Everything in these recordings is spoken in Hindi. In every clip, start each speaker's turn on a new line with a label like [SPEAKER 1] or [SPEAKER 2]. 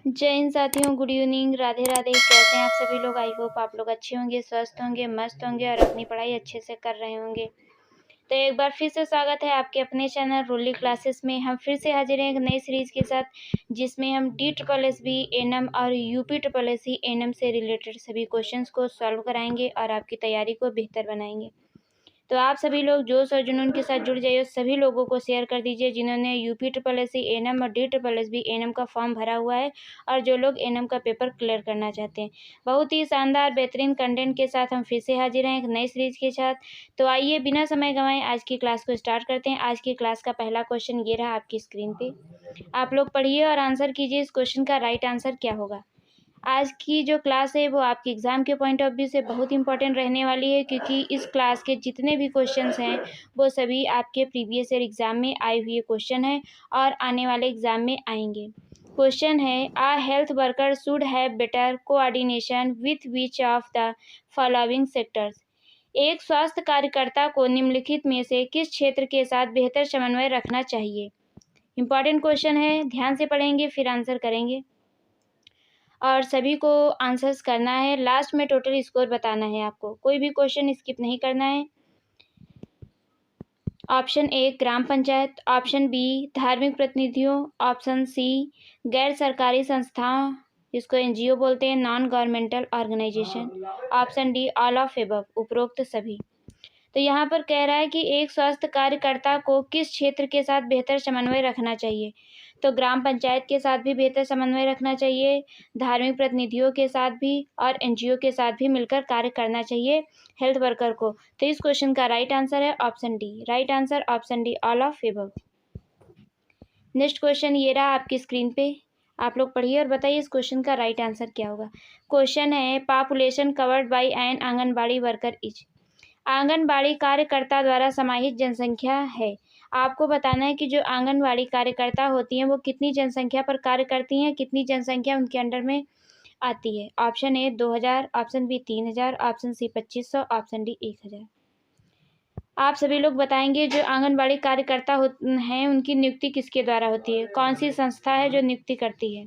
[SPEAKER 1] जय हिंद साथियों, गुड इवनिंग, राधे राधे। कैसे हैं आप सभी लोग? आई होप आप लोग अच्छे होंगे, स्वस्थ होंगे, मस्त होंगे और अपनी पढ़ाई अच्छे से कर रहे होंगे। तो एक बार फिर से स्वागत है आपके अपने चैनल रोली क्लासेस में। हम फिर से हाजिर हैं एक नई सीरीज के साथ, जिसमें हम DSSB एनएम और UPSSC एनएम से रिलेटेड सभी क्वेश्चंस को सॉल्व कराएंगे और आपकी तैयारी को बेहतर बनाएंगे। तो आप सभी लोग जोश और जुनून के साथ जुड़ जाइए, सभी लोगों को शेयर कर दीजिए जिन्होंने UPSSC एनएम और DSSB एनएम का फॉर्म भरा हुआ है और जो लोग एनएम का पेपर क्लियर करना चाहते हैं। बहुत ही शानदार बेहतरीन कंटेंट के साथ हम फिर से हाजिर हैं एक नई सीरीज के साथ। तो आइए बिना समय गंवाए आज की क्लास को स्टार्ट करते हैं। आज की क्लास का पहला क्वेश्चन ये रहा आपकी स्क्रीन पे। आप लोग पढ़िए और आंसर कीजिए इस क्वेश्चन का राइट आंसर क्या होगा। आज की जो क्लास है वो आपके एग्ज़ाम के पॉइंट ऑफ व्यू से बहुत इंपॉर्टेंट रहने वाली है, क्योंकि इस क्लास के जितने भी क्वेश्चंस हैं वो सभी आपके प्रीवियस ईयर एग्ज़ाम में आए हुए क्वेश्चन हैं और आने वाले एग्ज़ाम में आएंगे। क्वेश्चन है, a health worker should have better coordination with which of the following sectors. एक स्वास्थ्य कार्यकर्ता को निम्नलिखित में से किस क्षेत्र के साथ बेहतर समन्वय रखना चाहिए। इंपॉर्टेंट क्वेश्चन है, ध्यान से पढ़ेंगे फिर आंसर करेंगे और सभी को आंसर्स करना है। लास्ट में टोटल स्कोर बताना है आपको, कोई भी क्वेश्चन स्किप नहीं करना है। Option A gram panchayat, option B धार्मिक प्रतिनिधियों, ऑप्शन सी गैर सरकारी संस्थाओं जिसको NGO बोलते हैं, non governmental organisation, option D all of above उपरोक्त सभी। तो यहाँ पर कह रहा है कि एक स्वास्थ्य कार्यकर्ता को किस क्षेत्र के साथ बेहतर समन्वय रखना चाहिए। तो ग्राम पंचायत के साथ भी बेहतर समन्वय रखना चाहिए, धार्मिक प्रतिनिधियों के साथ भी और NGO के साथ भी मिलकर कार्य करना चाहिए हेल्थ वर्कर को। तो इस क्वेश्चन का राइट आंसर है option D. Right answer option D, all of above. Next question ये रहा आपकी स्क्रीन पे। आप लोग पढ़िए और बताइए इस क्वेश्चन का राइट आंसर क्या होगा। क्वेश्चन है, population covered by an anganwadi worker is. Anganwadi कार्यकर्ता द्वारा समाहित जनसंख्या है। आपको बताना है कि जो आंगनबाड़ी कार्यकर्ता होती हैं वो कितनी जनसंख्या पर कार्य करती हैं, कितनी जनसंख्या उनके अंडर में आती है। Option A 2000, option B 3000, option C 2500, option D 1000। आप सभी लोग बताएंगे जो आंगनबाड़ी कार्यकर्ता हैं उनकी नियुक्ति किसके द्वारा होती है, कौन सी संस्था है जो नियुक्ति करती है।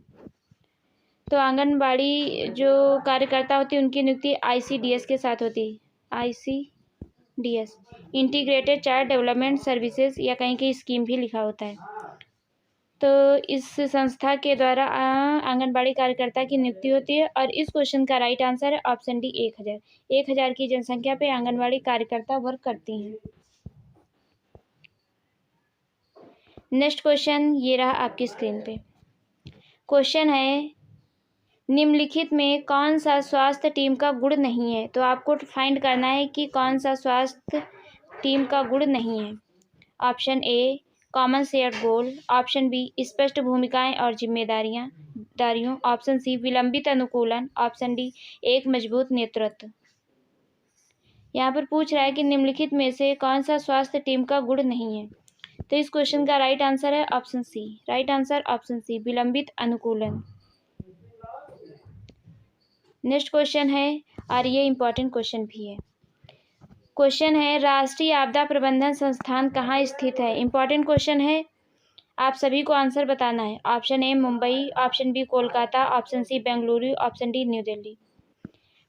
[SPEAKER 1] तो आंगनबाड़ी जो कार्यकर्ता होती है उनकी नियुक्ति ICDS के साथ होती है। ICDS, integrated child development services, या कहीं कहीं स्कीम भी लिखा होता है। तो इस संस्था के द्वारा आंगनबाड़ी कार्यकर्ता की नियुक्ति होती है और इस क्वेश्चन का राइट आंसर है ऑप्शन डी 1000। 1000 की जनसंख्या पे आंगनबाड़ी कार्यकर्ता वर्क करती हैं। नेक्स्ट क्वेश्चन ये रहा आपकी स्क्रीन पे। क्वेश्चन है, निम्नलिखित में कौन सा स्वास्थ्य टीम का गुण नहीं है। तो आपको फाइंड करना है कि कौन सा स्वास्थ्य टीम का गुण नहीं है। Option A common share goal, option B स्पष्ट भूमिकाएं और जिम्मेदारियों, ऑप्शन सी विलंबित अनुकूलन, ऑप्शन डी एक मजबूत नेतृत्व। यहाँ पर पूछ रहा है कि निम्नलिखित में से कौन सा स्वास्थ्य टीम का गुण नहीं है। तो इस क्वेश्चन का राइट आंसर है option C. Right answer option C, विलंबित अनुकूलन। नेक्स्ट क्वेश्चन है और ये इंपॉर्टेंट क्वेश्चन भी है। क्वेश्चन है, राष्ट्रीय आपदा प्रबंधन संस्थान कहाँ स्थित है। इंपॉर्टेंट क्वेश्चन है, आप सभी को आंसर बताना है। Option A Mumbai, option B Kolkata, option C Bengaluru, option D New Delhi.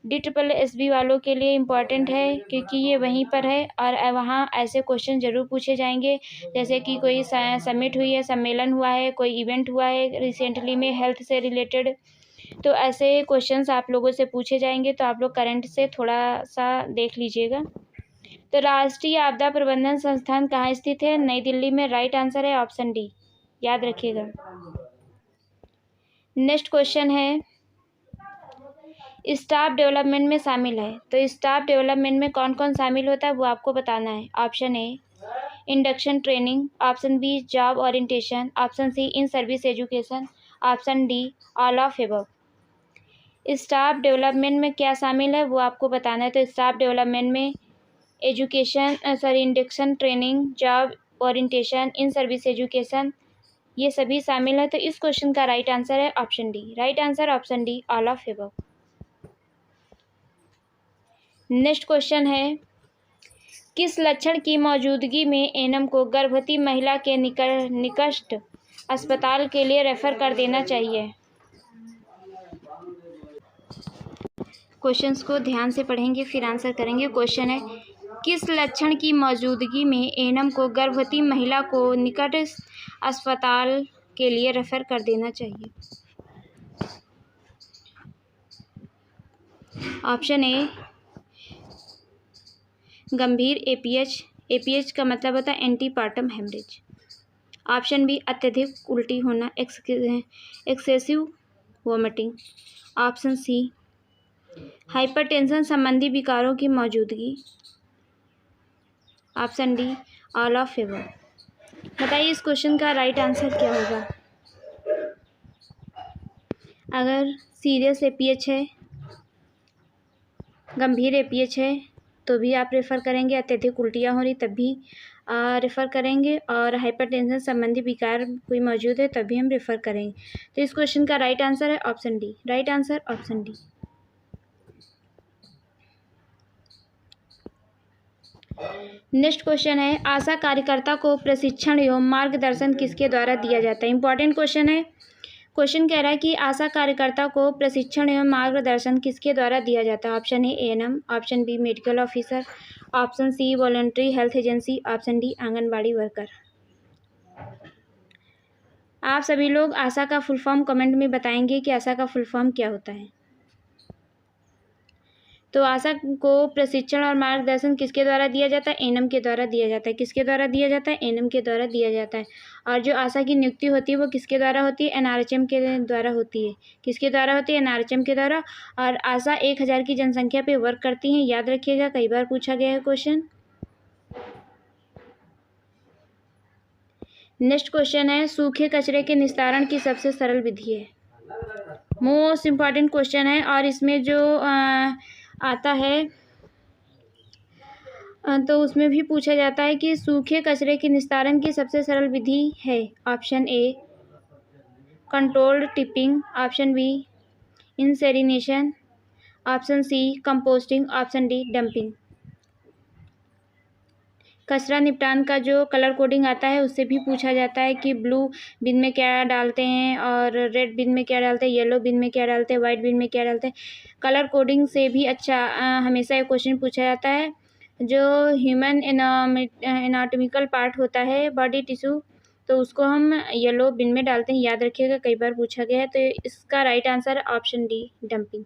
[SPEAKER 1] DSSB वालों के लिए इम्पॉर्टेंट है क्योंकि ये वहीं पर है और वहाँ ऐसे क्वेश्चन ज़रूर पूछे जाएंगे, जैसे कि कोई समिट हुई है, सम्मेलन हुआ है, कोई इवेंट हुआ है रिसेंटली में हेल्थ से रिलेटेड, तो ऐसे क्वेश्चंस आप लोगों से पूछे जाएंगे। तो आप लोग करंट से थोड़ा सा देख लीजिएगा। तो राष्ट्रीय आपदा प्रबंधन संस्थान कहाँ स्थित है, नई दिल्ली में। राइट आंसर है ऑप्शन डी, याद रखिएगा। नेक्स्ट क्वेश्चन है, स्टाफ डेवलपमेंट में शामिल है। तो स्टाफ डेवलपमेंट में कौन कौन शामिल होता है वो आपको बताना है। Option A induction training, option B job orientation, option C in service education, option D all of above. Staff development में क्या शामिल है वो आपको बताना है। तो स्टाफ डेवलपमेंट में induction training, job orientation, in service education, ये सभी शामिल है। तो इस क्वेश्चन का राइट आंसर है option D. Right answer option D, all of above. Next question है, किस लक्षण की मौजूदगी में एनएम को गर्भवती महिला के निकटस्थ अस्पताल के लिए रेफर कर देना चाहिए। क्वेश्चंस को ध्यान से पढ़ेंगे फिर आंसर करेंगे। क्वेश्चन है, किस लक्षण की मौजूदगी में एएनएम को गर्भवती महिला को निकट अस्पताल के लिए रेफर कर देना चाहिए? ऑप्शन ए, गंभीर एपीएच। एपीएच का मतलब होता है एंटीपार्टम हेमरेज। ऑप्शन बी, अत्यधिक उल्टी होना, excessive vomiting. Option C, hypertension संबंधी विकारों की मौजूदगी। Option D, all of favour. बताइए इस क्वेश्चन का राइट आंसर क्या होगा? अगर सीरियस एपीएच है, गंभीर एपीएच है तो भी आप रेफ़र करेंगे, अत्यधिक उल्टियाँ हो रही तब भी रेफ़र करेंगे, और हाइपरटेंशन संबंधी विकार कोई मौजूद है तब भी हम रेफ़र करेंगे। तो इस क्वेश्चन का राइट आंसर है option D. Right answer option D. Next question है, आशा कार्यकर्ता को प्रशिक्षण एवं मार्गदर्शन किसके द्वारा दिया जाता है? इंपॉर्टेंट क्वेश्चन है। क्वेश्चन कह रहा है कि आशा कार्यकर्ता को प्रशिक्षण एवं मार्गदर्शन किसके द्वारा दिया जाता है? Option A, ANM. Option B, medical officer. Option C, voluntary health agency. Option D, anganwadi worker. आप सभी लोग आशा का फुल फॉर्म कमेंट में बताएंगे कि आशा का फुल फॉर्म क्या होता है। तो आशा को प्रशिक्षण और मार्गदर्शन किसके द्वारा दिया जाता है? एएनएम के द्वारा दिया जाता है। किसके द्वारा दिया जाता है? एएनएम के द्वारा दिया जाता है। और जो आशा की नियुक्ति होती है वो किसके द्वारा होती है? एनआरएचएम के द्वारा होती है। किसके द्वारा होती है? एनआरएचएम के द्वारा। और आशा 1000 की जनसंख्या पे वर्क करती हैं, याद रखिएगा, कई बार पूछा गया है क्वेश्चन। नेक्स्ट क्वेश्चन है, सूखे कचरे के निस्तारण की सबसे सरल विधि है। मोस्ट इम्पॉर्टेंट क्वेश्चन है, और इसमें जो आता है तो उसमें भी पूछा जाता है कि सूखे कचरे के निस्तारण की सबसे सरल विधि है। Option A, controlled tipping. Option B, incineration. Option C, composting. Option D, dumping. कचरा निपटान का जो कलर कोडिंग आता है उससे भी पूछा जाता है कि ब्लू बिन में क्या डालते हैं, और रेड बिन में क्या डालते हैं, येलो बिन में क्या डालते हैं, वाइट बिन में क्या डालते हैं। कलर कोडिंग से भी अच्छा हमेशा एक क्वेश्चन पूछा जाता है। जो ह्यूमन एनाटॉमिकल पार्ट होता है, बॉडी टिश्यू, तो उसको हम येलो बिन में डालते हैं, याद रखिएगा, कई बार पूछा गया है। तो इसका राइट आंसर है ऑप्शन डी, डंपिंग।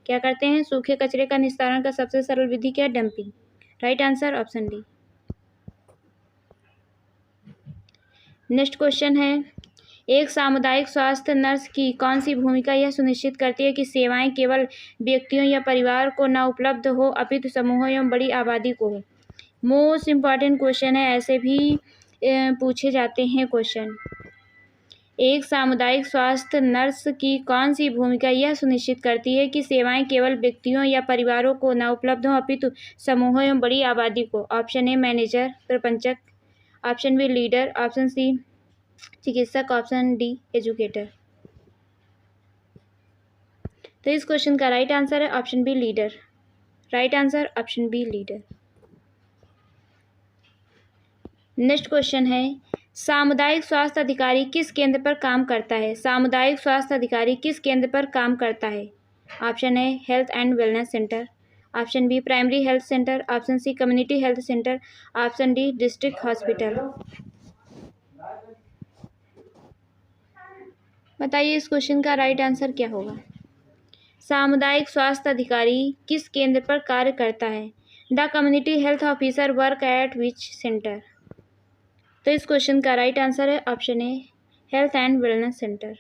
[SPEAKER 1] क्या करते हैं? सूखे कचरे का निस्तारण का सबसे सरल विधि क्या है? Dumping. Right answer option D. Next question है, एक सामुदायिक स्वास्थ्य नर्स की कौन सी भूमिका यह सुनिश्चित करती है कि सेवाएं केवल व्यक्तियों या परिवार को न उपलब्ध हो अपितु समूहों एवं बड़ी आबादी को हो? मोस्ट इम्पॉर्टेंट क्वेश्चन है, ऐसे भी पूछे जाते हैं क्वेश्चन। एक सामुदायिक स्वास्थ्य नर्स की कौन सी भूमिका यह सुनिश्चित करती है कि सेवाएं केवल व्यक्तियों या परिवारों को न उपलब्ध हो अपितु समूहों एवं बड़ी आबादी को? ऑप्शन ए, मैनेजर, प्रपंचक। Option B, leader. Option C, चिकित्सक। Option D, educator. तो इस क्वेश्चन का राइट आंसर है option B, leader. Right answer option B, leader. Next question है, सामुदायिक स्वास्थ्य अधिकारी किस केंद्र पर काम करता है? सामुदायिक स्वास्थ्य अधिकारी किस केंद्र पर काम करता है? Option A, health and wellness centre. Option B, primary health centre. Option C, community health centre. Option D, district hospital. बताइए इस क्वेश्चन का राइट आंसर क्या होगा? सामुदायिक स्वास्थ्य अधिकारी किस केंद्र पर कार्य करता है? The community health officer work at which centre? तो इस क्वेश्चन का राइट आंसर है option A, health and wellness centre.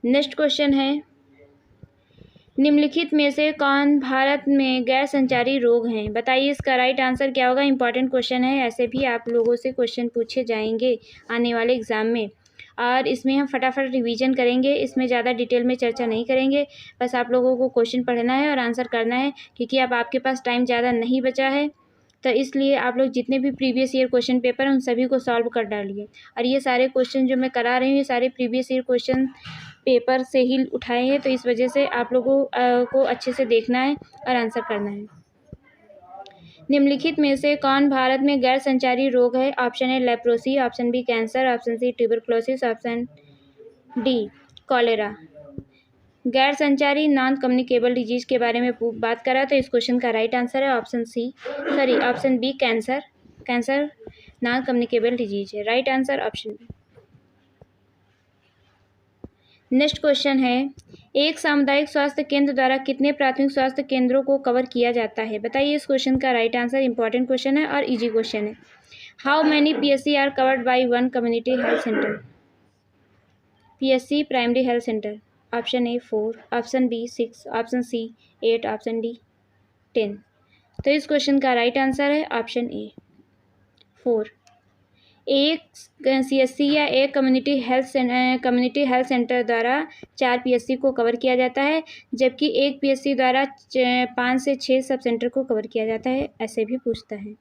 [SPEAKER 1] Next question है, निम्नलिखित में से कौन भारत में गैर संचारी रोग हैं? बताइए इसका राइट आंसर क्या होगा? इंपॉर्टेंट क्वेश्चन है, ऐसे भी आप लोगों से क्वेश्चन पूछे जाएंगे आने वाले एग्जाम में, और इसमें हम फटाफट रिवीजन करेंगे, इसमें ज़्यादा डिटेल में चर्चा नहीं करेंगे। बस आप लोगों को क्वेश्चन पढ़ना है और आंसर करना है, क्योंकि अब आपके पास टाइम ज़्यादा नहीं बचा है। तो इसलिए आप लोग जितने भी प्रीवियस ईयर क्वेश्चन पेपर हैं उन सभी को सॉल्व कर डालिए। और ये सारे क्वेश्चन जो मैं करा रही हूँ ये सारे प्रीवियस ईयर क्वेश्चन पेपर से ही उठाए हैं, तो इस वजह से आप लोगों को अच्छे से देखना है और आंसर करना है। निम्नलिखित में से कौन भारत में गैर संचारी रोग है? Option A leprosy, option B cancer, option C tuberculosis, option D cholera. गैर संचारी नॉन कम्युनिकेबल डिजीज के बारे में बात करा तो इस क्वेश्चन का राइट आंसर है option B cancer. Cancer non communicable disease है। Right answer option B. Next question है, एक सामुदायिक स्वास्थ्य केंद्र द्वारा कितने प्राथमिक स्वास्थ्य केंद्रों को कवर किया जाता है? बताइए इस क्वेश्चन का राइट आंसर। इंपॉर्टेंट क्वेश्चन है और इजी क्वेश्चन है। How many PSC are covered by one community health centre? PSC primary health centre. Option A 4, option B 6, option C 8, option D 10। तो इस क्वेश्चन का राइट आंसर है ऑप्शन ए 4। एक CSC या एक कम्युनिटी हेल्थ सेंटर द्वारा 4 PSC को कवर किया जाता है, जबकि एक PSC द्वारा 5 से 6 सब सेंटर को कवर किया जाता है। ऐसे भी पूछता है।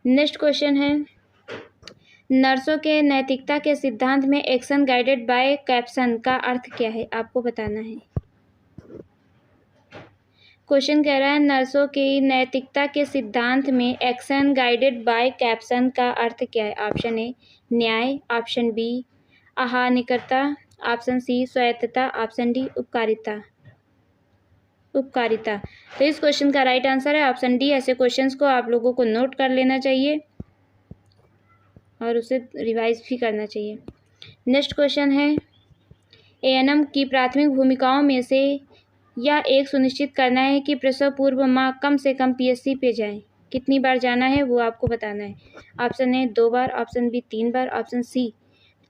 [SPEAKER 1] नेक्स्ट क्वेश्चन है, नर्सों के नैतिकता के सिद्धांत में एक्शन गाइडेड बाय कैप्शन का अर्थ क्या है? आपको बताना है। क्वेश्चन कह रहा है, नर्सों की नैतिकता के सिद्धांत में एक्शन गाइडेड बाय कैप्शन का अर्थ क्या है? ऑप्शन ए न्याय, ऑप्शन बी आहानिकरता, ऑप्शन सी स्वायत्तता, ऑप्शन डी उपकारिता। तो इस क्वेश्चन का राइट आंसर है ऑप्शन डी। ऐसे क्वेश्चंस को आप लोगों को नोट कर लेना चाहिए और उसे रिवाइज भी करना चाहिए। नेक्स्ट क्वेश्चन है, ANM की प्राथमिक भूमिकाओं में से यह एक सुनिश्चित करना है कि प्रसव पूर्व माँ कम से कम PSC पे जाए। कितनी बार जाना है वो आपको बताना है। ऑप्शन ए 2 बार, ऑप्शन बी 3 बार, ऑप्शन सी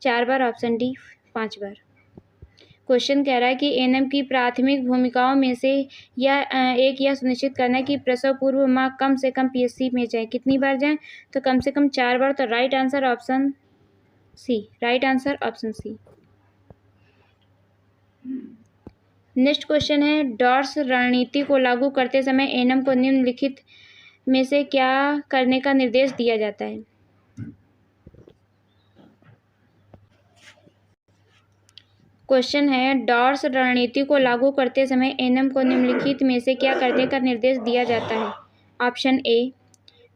[SPEAKER 1] 4 बार, ऑप्शन डी 5 बार। क्वेश्चन कह रहा है कि ANM की प्राथमिक भूमिकाओं में से यह सुनिश्चित करना है कि प्रसव पूर्व माँ कम से कम PSC में जाए। कितनी बार जाए? तो कम से कम 4 बार। तो right answer option C. Right answer option C. Next question है, डॉर्स रणनीति को लागू करते समय ANM को निम्नलिखित में से क्या करने का निर्देश दिया जाता है? क्वेश्चन है, डॉर्स रणनीति को लागू करते समय ANM को निम्नलिखित में से क्या करने का निर्देश दिया जाता है? ऑप्शन ए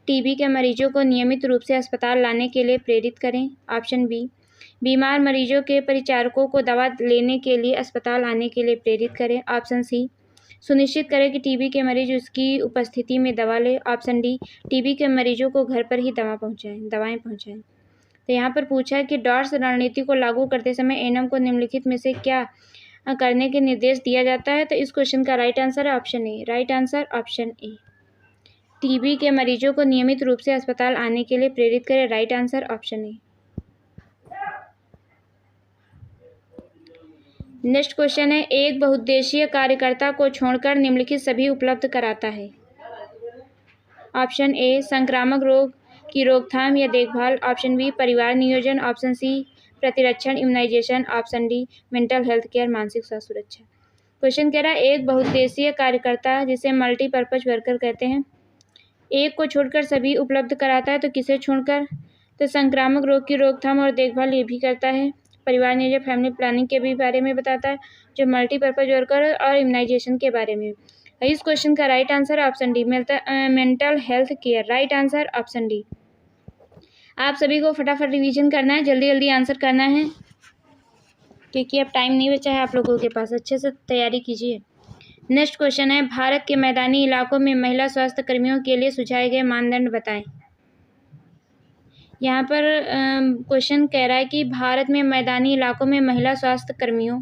[SPEAKER 1] TB के मरीजों को नियमित रूप से अस्पताल लाने के लिए प्रेरित करें। ऑप्शन बी बीमार मरीजों के परिचारकों को दवा लेने के लिए अस्पताल आने के लिए प्रेरित करें। ऑप्शन सी सुनिश्चित करें कि TB के मरीज उसकी उपस्थिति में दवा लें। ऑप्शन डी TB के मरीजों को घर पर ही दवाएं पहुंचाएं। तो यहाँ पर पूछा है कि डॉर्स रणनीति को लागू करते समय ANM को निम्नलिखित में से क्या करने के निर्देश दिया जाता है? तो इस क्वेश्चन का राइट आंसर है ऑप्शन ए। राइट आंसर ऑप्शन ए। TB के मरीजों को नियमित रूप से अस्पताल आने के लिए प्रेरित करें। राइट आंसर ऑप्शन ए। नेक्स्ट क्वेश्चन है, एक बहुउद्देशीय कार्यकर्ता को छोड़कर निम्नलिखित सभी उपलब्ध कराता है। ऑप्शन ए संक्रामक रोग की रोकथाम या देखभाल, ऑप्शन बी परिवार नियोजन, ऑप्शन सी प्रतिरक्षण immunisation, option D mental health care मानसिक स्वास्थ्य सुरक्षा। क्वेश्चन कह रहा है, एक बहुउद्देशीय कार्यकर्ता जिसे मल्टीपर्पज वर्कर कहते हैं, एक को छोड़कर सभी उपलब्ध कराता है। तो किसे छोड़कर? तो संक्रामक रोग की रोकथाम और देखभाल ये भी करता है, परिवार नियोजन फैमिली प्लानिंग के भी बारे में बताता है, जो मल्टीपर्पज वर्कर और इम्यूनाइजेशन के बारे में। इस क्वेश्चन का right answer option D mental health care. Right answer option D. आप सभी को फटाफट रिवीजन करना है, जल्दी जल्दी आंसर करना है क्योंकि अब टाइम नहीं बचा है आप लोगों के पास। अच्छे से तैयारी कीजिए। नेक्स्ट क्वेश्चन है, भारत के मैदानी इलाकों में महिला स्वास्थ्य कर्मियों के लिए सुझाए गए मानदंड बताएं। यहाँ पर क्वेश्चन कह रहा है कि भारत में मैदानी इलाकों में महिला स्वास्थ्य कर्मियों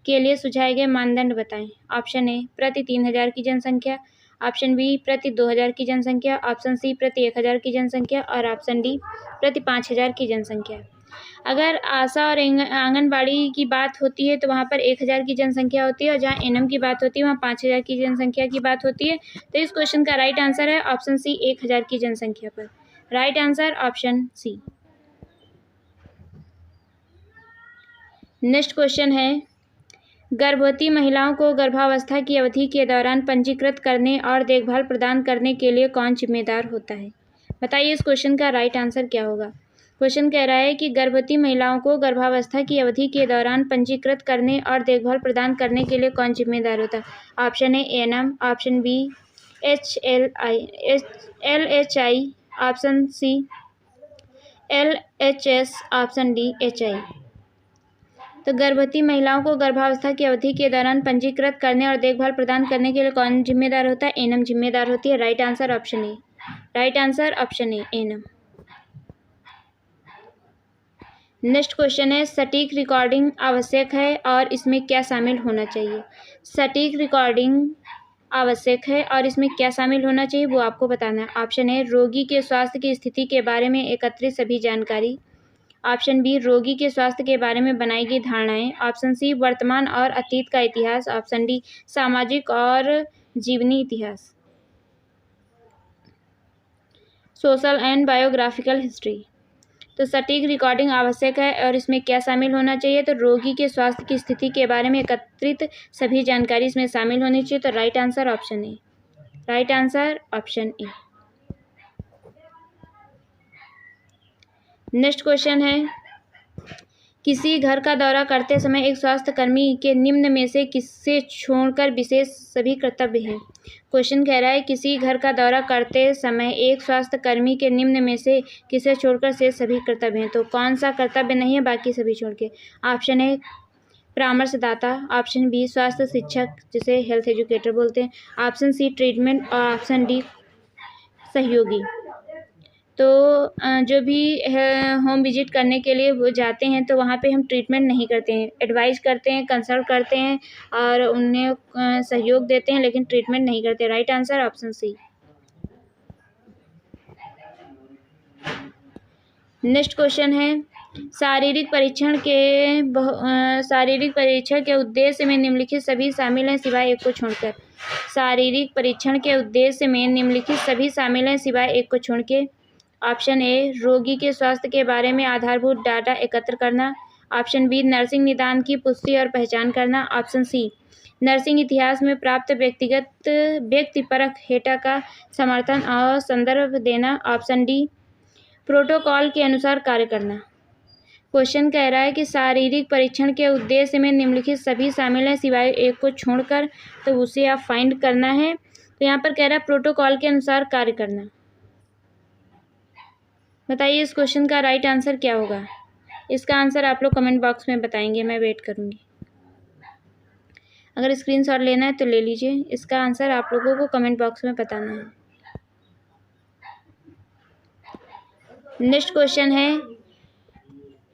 [SPEAKER 1] के लिए सुझाए गए मानदंड बताएं। ऑप्शन ए प्रति 3000 की जनसंख्या, ऑप्शन बी प्रति 2000 की जनसंख्या, ऑप्शन सी प्रति 1000 की जनसंख्या और ऑप्शन डी प्रति 5000 की जनसंख्या। अगर आशा और आंगनबाड़ी की बात होती है तो वहाँ पर 1000 की जनसंख्या होती है, और जहाँ ANM की बात होती है वहाँ 5000 की जनसंख्या की बात होती है। तो इस क्वेश्चन का राइट आंसर है ऑप्शन सी 1000 की जनसंख्या पर। Right answer option C. Next question है, गर्भवती महिलाओं को गर्भावस्था की अवधि के दौरान पंजीकृत करने और देखभाल प्रदान करने के लिए कौन जिम्मेदार होता है? बताइए इस क्वेश्चन का राइट आंसर क्या होगा। क्वेश्चन कह रहा है कि गर्भवती महिलाओं को गर्भावस्था की अवधि के दौरान पंजीकृत करने और देखभाल प्रदान करने के लिए कौन जिम्मेदार होता है? Option A ANM, option B LHI, option C LHS, option D HI। तो गर्भवती महिलाओं को गर्भावस्था की अवधि के दौरान पंजीकृत करने और देखभाल प्रदान करने के लिए कौन जिम्मेदार होता है? एएनएम जिम्मेदार होती है। Right answer option A. Right answer option A, ANM. Next question है सटीक रिकॉर्डिंग आवश्यक है और इसमें क्या शामिल होना चाहिए? सटीक रिकॉर्डिंग आवश्यक है और इसमें क्या शामिल होना चाहिए वो आपको बताना है। ऑप्शन ए रोगी के स्वास्थ्य की स्थिति के बारे में एकत्रित सभी जानकारी, ऑप्शन बी रोगी के स्वास्थ्य के बारे में बनाई गई धारणाएं, ऑप्शन सी वर्तमान और अतीत का इतिहास, ऑप्शन डी सामाजिक और जीवनी इतिहास, सोशल एंड बायोग्राफिकल हिस्ट्री। तो सटीक रिकॉर्डिंग आवश्यक है और इसमें क्या शामिल होना चाहिए? तो रोगी के स्वास्थ्य की स्थिति के बारे में एकत्रित सभी जानकारी इसमें शामिल होनी चाहिए। तो राइट आंसर ऑप्शन ए। राइट आंसर ऑप्शन ए। नेक्स्ट क्वेश्चन है किसी घर का दौरा करते समय एक स्वास्थ्य कर्मी के निम्न में से किससे छोड़कर विशेष सभी कर्तव्य हैं? क्वेश्चन कह रहा है किसी घर का दौरा करते समय एक स्वास्थ्य कर्मी के निम्न में से किसे छोड़कर से सभी कर्तव्य हैं? तो कौन सा कर्तव्य नहीं है बाकी सभी छोड़ के? ऑप्शन ए परामर्शदाता, ऑप्शन बी स्वास्थ्य शिक्षक जिसे हेल्थ एजुकेटर बोलते हैं, ऑप्शन सी ट्रीटमेंट और ऑप्शन डी सहयोगी। तो जो भी होम विजिट करने के लिए वो जाते हैं तो वहाँ पे हम ट्रीटमेंट नहीं करते हैं, एडवाइस करते हैं, कंसल्ट करते हैं और उन्हें सहयोग देते हैं, लेकिन ट्रीटमेंट नहीं करते। Right answer option C. Next question है शारीरिक परीक्षण के उद्देश्य में निम्नलिखित सभी शामिल हैं सिवाय एक को छोड़कर। शारीरिक परीक्षण के उद्देश्य में निम्नलिखित सभी शामिल हैं सिवाय एक को छोड़ के। ऑप्शन ए रोगी के स्वास्थ्य के बारे में आधारभूत डाटा एकत्र करना, ऑप्शन बी नर्सिंग निदान की पुष्टि और पहचान करना, ऑप्शन सी नर्सिंग इतिहास में प्राप्त व्यक्तिपरक डेटा का समर्थन और संदर्भ देना, ऑप्शन डी प्रोटोकॉल के अनुसार कार्य करना। क्वेश्चन कह रहा है कि शारीरिक परीक्षण के उद्देश्य में निम्नलिखित सभी शामिल हैं सिवाय एक को छोड़कर, तो उसे आप फाइंड करना है। तो यहाँ पर कह रहा है प्रोटोकॉल के अनुसार कार्य करना। बताइए इस क्वेश्चन का राइट आंसर क्या होगा? इसका आंसर आप लोग कमेंट बॉक्स में बताएंगे, मैं वेट करूँगी। अगर स्क्रीनशॉट लेना है तो ले लीजिए, इसका आंसर आप लोगों को कमेंट बॉक्स में बताना है। नेक्स्ट क्वेश्चन है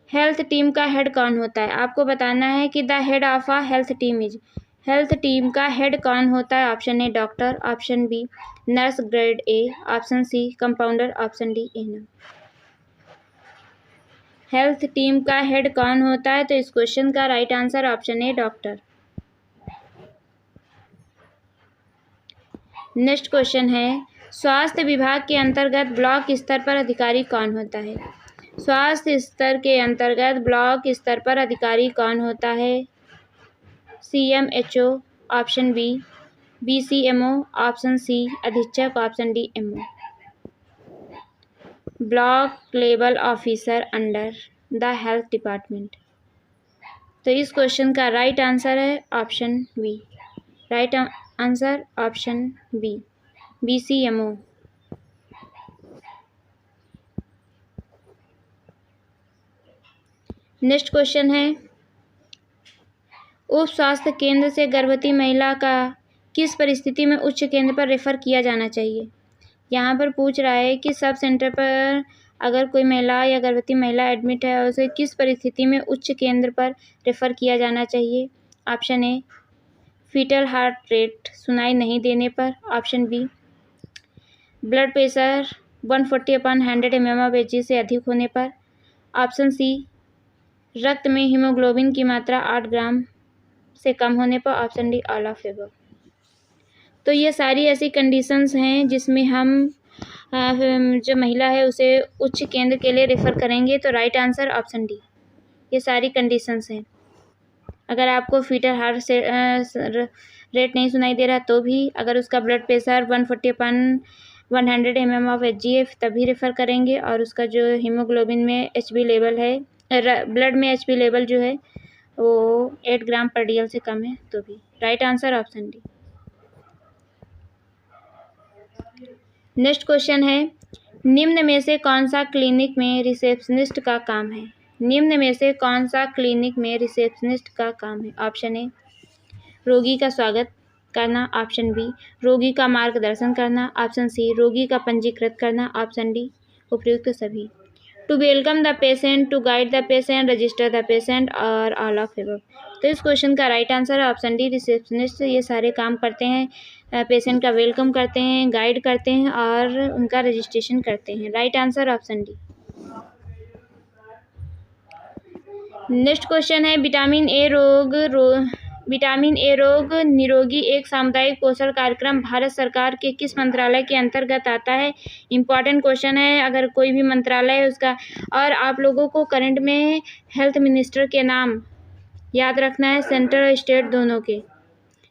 [SPEAKER 1] हेल्थ टीम का हेड कौन होता है? आपको बताना है कि the head of a health team is. Health team का हेड कौन होता है? Option A doctor, option B nurse grade A, option C compounder, option D ANM. Health team का हेड कौन होता है? तो इस क्वेश्चन का right answer option A doctor. Next question है स्वास्थ्य विभाग के अंतर्गत ब्लॉक स्तर पर अधिकारी कौन होता है? स्वास्थ्य स्तर के अंतर्गत ब्लॉक स्तर पर अधिकारी कौन होता है? CMHO, option B BCMO, option C अधीक्षक, option D MO। Block level officer under the health department. तो इस क्वेश्चन का राइट आंसर है option B. Right answer option B BCMO। Next question है उप स्वास्थ्य केंद्र से गर्भवती महिला का किस परिस्थिति में उच्च केंद्र पर रेफर किया जाना चाहिए? यहाँ पर पूछ रहा है कि सब सेंटर पर अगर कोई महिला या गर्भवती महिला एडमिट है उसे किस परिस्थिति में उच्च केंद्र पर रेफर किया जाना चाहिए? Option A foetal heart rate सुनाई नहीं देने पर, option B blood pressure 140/100 mmHg से अधिक होने पर, ऑप्शन सी रक्त में हीमोग्लोबिन की मात्रा 8 ग्राम से कम होने पर, option D all of above. तो ये सारी ऐसी कंडीशंस हैं जिसमें हम जो महिला है उसे उच्च केंद्र के लिए रेफ़र करेंगे। तो राइट आंसर ऑप्शन डी। ये सारी कंडीशंस हैं। अगर आपको फीटल हार्ट से रेट नहीं सुनाई दे रहा तो भी, अगर उसका blood pressure 140/100 100 mm of HGF तभी रेफ़र करेंगे और उसका जो हीमोग्लोबिन में HB लेवल है, ब्लड में HB लेवल जो है वो 8 ग्राम पर DL से कम है तो भी। Right answer option D. Next question है, निम्न में से कौन सा क्लिनिक में रिसेप्शनिस्ट का काम है? निम्न में से कौन सा क्लिनिक में रिसेप्शनिस्ट का काम है? ऑप्शन ए रोगी का स्वागत करना, ऑप्शन बी रोगी का मार्गदर्शन करना, ऑप्शन सी रोगी का पंजीकृत करना, ऑप्शन डी उपयुक्त सभी। To welcome the patient, to guide the patient, register the patient और ऑल ऑफ एबव। तो इस क्वेश्चन का राइट आंसर है ऑप्शन डी रिसेप्शनिस्ट। ये सारे काम करते हैं, पेशेंट का वेलकम करते हैं, गाइड करते हैं और उनका रजिस्ट्रेशन करते हैं। Right answer option D. Next question है, विटामिन ए रोग निरोगी एक सामुदायिक पोषण कार्यक्रम भारत सरकार के किस मंत्रालय के अंतर्गत आता है? इंपॉर्टेंट क्वेश्चन है, अगर कोई भी मंत्रालय है उसका, और आप लोगों को करंट में हेल्थ मिनिस्टर के नाम याद रखना है, सेंटर और स्टेट दोनों के,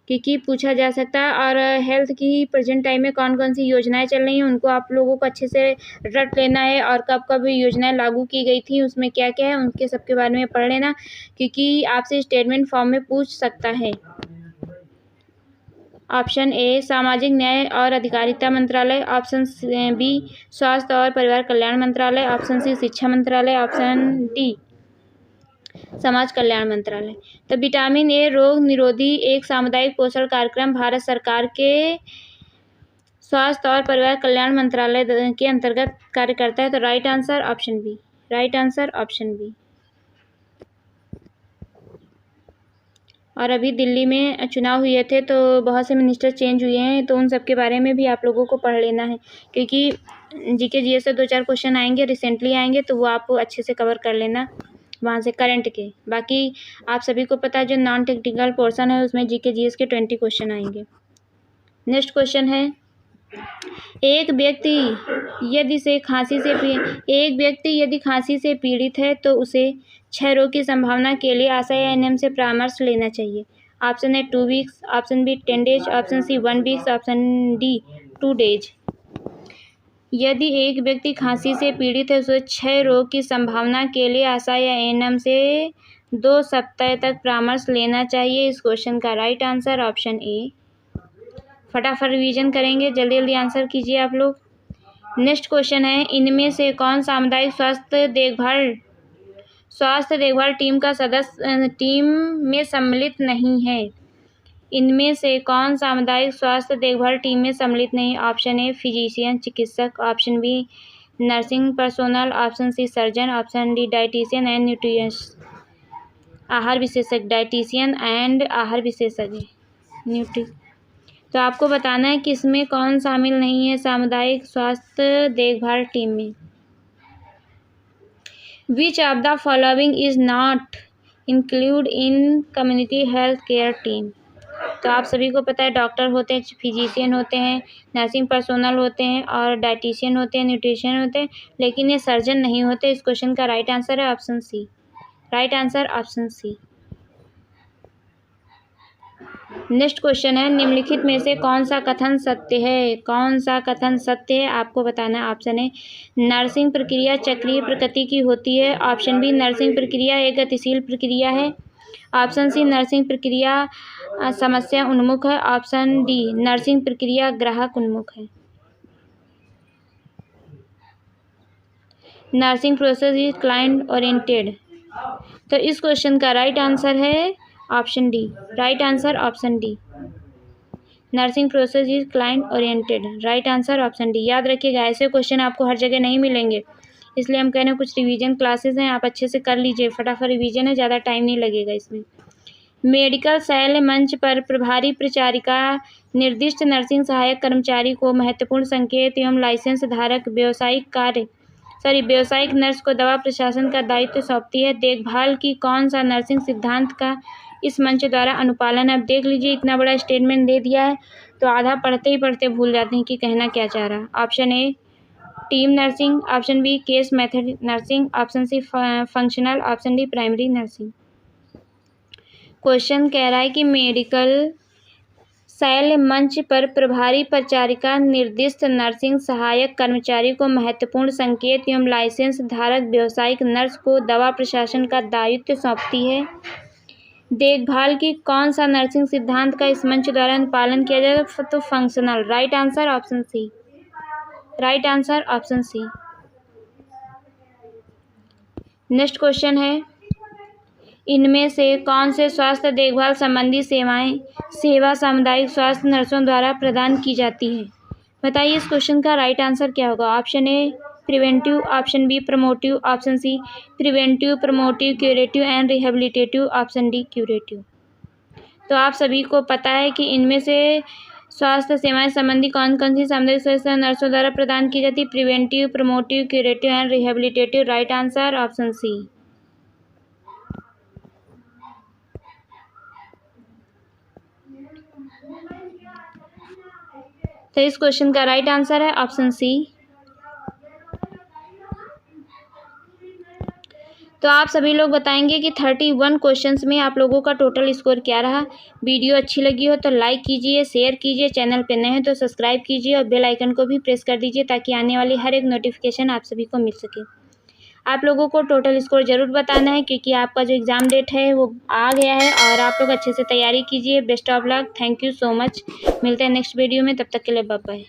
[SPEAKER 1] क्योंकि पूछा जा सकता है। और हेल्थ की प्रेजेंट टाइम में कौन कौन सी योजनाएं चल रही हैं उनको आप लोगों को अच्छे से रट लेना है, और कब कब योजनाएं लागू की गई थी, उसमें क्या क्या है, उनके सबके बारे में पढ़ लेना, क्योंकि आपसे स्टेटमेंट फॉर्म में पूछ सकता है। ऑप्शन ए सामाजिक न्याय और अधिकारिता मंत्रालय, ऑप्शन बी स्वास्थ्य और परिवार कल्याण मंत्रालय, ऑप्शन सी शिक्षा मंत्रालय, ऑप्शन डी समाज कल्याण मंत्रालय। तो विटामिन ए रोग निरोधी एक सामुदायिक पोषण कार्यक्रम भारत सरकार के स्वास्थ्य और परिवार कल्याण मंत्रालय के अंतर्गत कार्य करता है। तो right answer option B. Right answer option B. और अभी दिल्ली में चुनाव हुए थे तो बहुत से मिनिस्टर चेंज हुए हैं, तो उन सब के बारे में भी आप लोगों को पढ़ लेना है, क्योंकि जीके जीएस से 2-4 क्वेश्चन आएंगे, रिसेंटली आएंगे, तो वो आप अच्छे से कवर कर लेना वहाँ से करंट के। बाकी आप सभी को पता है जो नॉन टेक्निकल पोर्शन है उसमें जीके जीएस के 20 क्वेश्चन आएंगे। नेक्स्ट क्वेश्चन है, एक व्यक्ति यदि खांसी से पीड़ित है तो उसे क्षय रोग की संभावना के लिए आशा या एएनएम से परामर्श लेना चाहिए। Option A 2 weeks, option B 10 days, option C 1 weeks, option D 2 days. यदि एक व्यक्ति खांसी से पीड़ित है उसे क्षय रोग की संभावना के लिए आशा या एएनएम से 2 सप्ताह तक परामर्श लेना चाहिए। इस क्वेश्चन का राइट आंसर ऑप्शन ए। फटाफट रिवीजन करेंगे, जल्दी जल्दी आंसर कीजिए आप लोग। नेक्स्ट क्वेश्चन है, इनमें से कौन सामुदायिक स्वास्थ्य देखभाल टीम में सम्मिलित नहीं है? इनमें से कौन सामुदायिक स्वास्थ्य देखभाल टीम में सम्मिलित नहीं? ऑप्शन ए फिजिशियन चिकित्सक, option B nursing personnel, option C surgeon, option D dietitian and nutritionist आहार विशेषज्ञ, डाइटिशियन एंड आहार विशेषज्ञ तो आपको बताना है कि इसमें कौन शामिल नहीं है सामुदायिक स्वास्थ्य देखभाल टीम में। विच of the following is not include in community health care team? तो आप सभी को पता है डॉक्टर होते हैं, फिजिशियन होते हैं, नर्सिंग पर्सोनल होते हैं और डाइटिशियन होते हैं, न्यूट्रिशन होते हैं, लेकिन ये सर्जन नहीं होते। इस क्वेश्चन का राइट आंसर है option C. Right answer option C. Next question है, निम्नलिखित में से कौन सा कथन सत्य है? कौन सा कथन सत्य है आपको बताना है। ऑप्शन ए नर्सिंग प्रक्रिया चक्रीय प्रकृति की होती है, ऑप्शन बी नर्सिंग प्रक्रिया एक गतिशील प्रक्रिया है, ऑप्शन सी नर्सिंग प्रक्रिया समस्या उन्मुख है, ऑप्शन डी नर्सिंग प्रक्रिया ग्राहक उन्मुख है। Nursing process is client oriented. तो इस क्वेश्चन का राइट आंसर है option D. Right answer option D. Nursing process is client oriented. Right answer option D. याद रखिएगा, ऐसे क्वेश्चन आपको हर जगह नहीं मिलेंगे, इसलिए हम कह रहे हैं कुछ रिवीजन क्लासेस हैं, आप अच्छे से कर लीजिए, फटाफट रिवीजन है, ज़्यादा टाइम नहीं लगेगा इसमें। मेडिकल शैल मंच पर प्रभारी प्रचारिका निर्दिष्ट नर्सिंग सहायक कर्मचारी को महत्वपूर्ण संकेत एवं लाइसेंस धारक व्यावसायिक नर्स को दवा प्रशासन का दायित्व सौंपती है। देखभाल की कौन सा नर्सिंग सिद्धांत का इस मंच द्वारा अनुपालन? अब देख लीजिए, इतना बड़ा स्टेटमेंट दे दिया है तो आधा पढ़ते ही पढ़ते भूल जाते हैं कि कहना क्या चाह रहा। Option A team nursing, option B case method nursing, option C functional, option D primary nursing. Question कह रहा है कि मेडिकल शैल मंच पर प्रभारी परिचारिका निर्दिष्ट नर्सिंग सहायक कर्मचारी को महत्वपूर्ण संकेत एवं लाइसेंस धारक व्यावसायिक नर्स को दवा प्रशासन का दायित्व सौंपती है। देखभाल की कौन सा नर्सिंग सिद्धांत का इस मंच द्वारा पालन किया जाएगा? तो functional. Right answer option C. Right answer option C. Next question है, इनमें से कौन से स्वास्थ्य देखभाल संबंधी सेवा सामुदायिक स्वास्थ्य नर्सों द्वारा प्रदान की जाती है? बताइए इस क्वेश्चन का राइट आंसर क्या होगा। Option A preventive, option B promotive, option C preventive, promotive, curative and rehabilitative, option D curative. तो आप सभी को पता है कि इनमें से स्वास्थ्य सेवाएं संबंधी कौन कौन सी सामुदायिक स्वास्थ्य नर्सों द्वारा प्रदान की जाती है? Preventive, promotive, curative and rehabilitative. Right answer option C. तो इस क्वेश्चन का राइट आंसर है ऑप्शन सी। तो आप सभी लोग बताएंगे कि 31 क्वेश्चंस में आप लोगों का टोटल स्कोर क्या रहा। वीडियो अच्छी लगी हो तो लाइक कीजिए, शेयर कीजिए, चैनल पे नए हैं तो सब्सक्राइब कीजिए और बेल आइकन को भी प्रेस कर दीजिए ताकि आने वाली हर एक नोटिफिकेशन आप सभी को मिल सके। आप लोगों को टोटल स्कोर ज़रूर बताना है क्योंकि आपका जो एग्ज़ाम डेट है वो आ गया है और आप लोग अच्छे से तैयारी कीजिए। Best of luck. Thank you so much. मिलते हैं नेक्स्ट वीडियो में, तब तक के लिए बाय बाय।